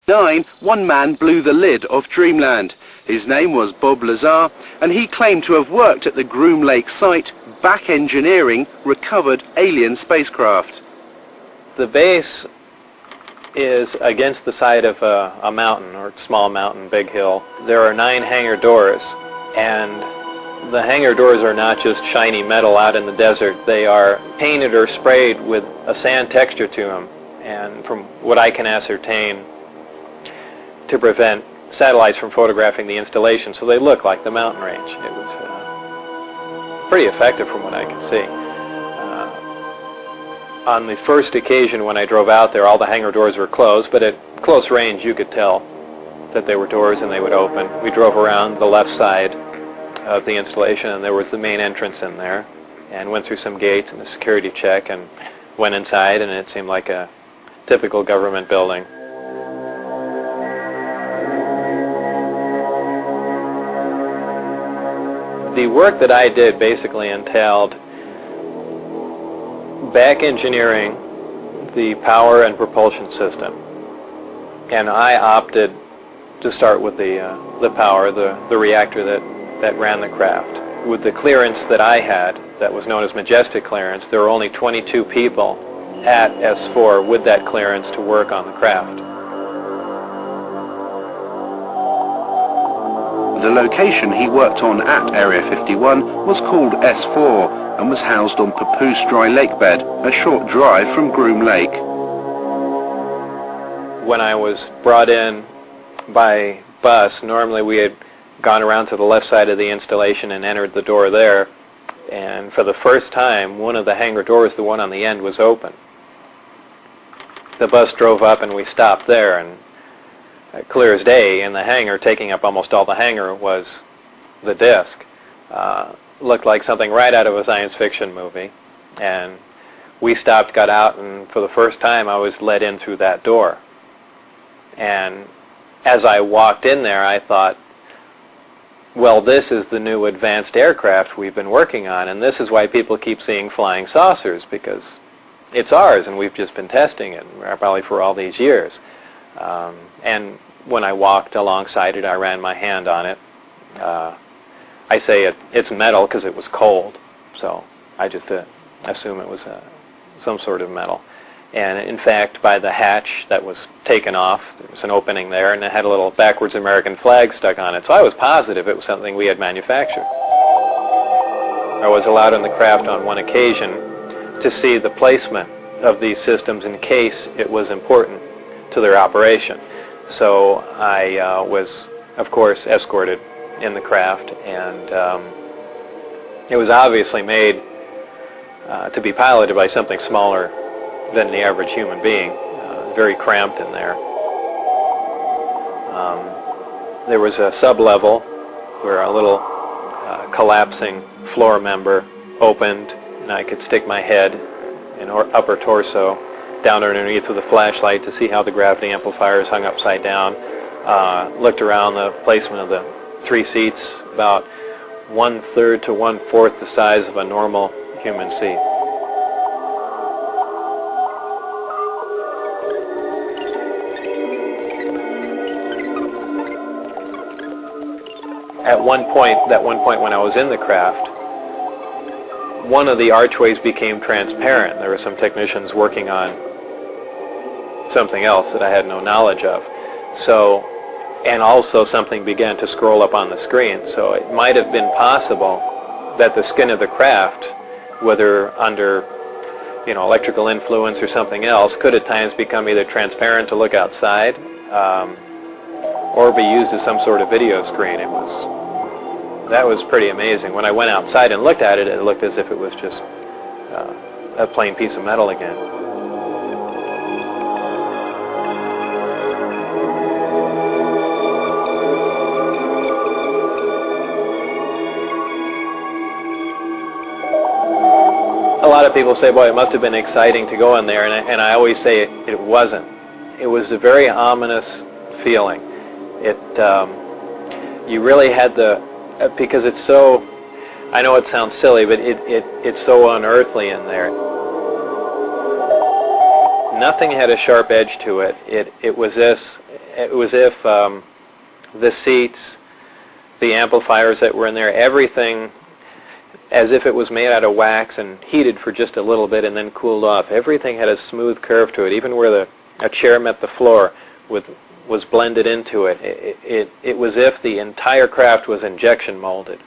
one man blew the lid off Dreamland. His name was Bob Lazar, and he claimed to have worked at the Groom Lake site, back engineering recovered alien spacecraft. The base is against the side of a mountain, or small mountain, big hill. There are 9 hangar doors, and the hangar doors are not just shiny metal out in the desert. They are painted or sprayed with a sand texture to them, and from what I can ascertain, to prevent satellites from photographing the installation, so they look like the mountain range. It was pretty effective from what I could see. On the first occasion when I drove out there, all the hangar doors were closed, but at close range you could tell that they were doors and they would open. We drove around the left side of the installation, and there was the main entrance in there, and went through some gates and a security check and went inside, and it seemed like a typical government building. The work that I did basically entailed back engineering the power and propulsion system, and I opted to start with the power, the reactor that ran the craft. With the clearance that I had, that was known as Majestic clearance, there were only 22 people at S4 with that clearance to work on the craft. The location he worked on at Area 51 was called S4 and was housed on Papoose Dry Lake Bed, a short drive from Groom Lake. When I was brought in by bus, normally we had gone around to the left side of the installation and entered the door there, and for the first time one of the hangar doors, the one on the end, was open. The bus drove up and we stopped there, and clear as day, in the hangar, taking up almost all the hangar, was the disc. Looked like something right out of a science fiction movie. And we stopped, got out, and for the first time I was let in through that door. And as I walked in there, I thought, well, this is the new advanced aircraft we've been working on, and this is why people keep seeing flying saucers, because it's ours and we've just been testing it probably for all these years. And when I walked alongside it, I ran my hand on it. I say it's metal because it was cold, so I just assume it was some sort of metal. And in fact, by the hatch that was taken off, there was an opening there, and it had a little backwards American flag stuck on it. So I was positive it was something we had manufactured. I was allowed on the craft on one occasion to see the placement of these systems in case it was important to their operation. So I was, of course, escorted in the craft, and it was obviously made to be piloted by something smaller than the average human being, very cramped in there. There was a sub-level where a little collapsing floor member opened, and I could stick my head and upper torso down underneath with a flashlight to see how the gravity amplifiers hung upside down. Looked around the placement of the 3 seats, about 1/3 to 1/4 the size of a normal human seat. At one point when I was in the craft, one of the archways became transparent. There were some technicians working on something else that I had no knowledge of. So, and also something began to scroll up on the screen. So it might have been possible that the skin of the craft, whether under electrical influence or something else, could at times become either transparent to look outside, or be used as some sort of video screen. That was pretty amazing. When I went outside and looked at it, it looked as if it was just a plain piece of metal again. A lot of people say, boy, it must have been exciting to go in there, and I always say it wasn't. It was a very ominous feeling. You really had because it's so, I know it sounds silly, but it's so unearthly in there. Nothing had a sharp edge to it. It was this, It was if the seats, the amplifiers that were in there, everything, as if it was made out of wax and heated for just a little bit and then cooled off. Everything had a smooth curve to it, even where a chair met the floor was blended into it. It was if the entire craft was injection molded.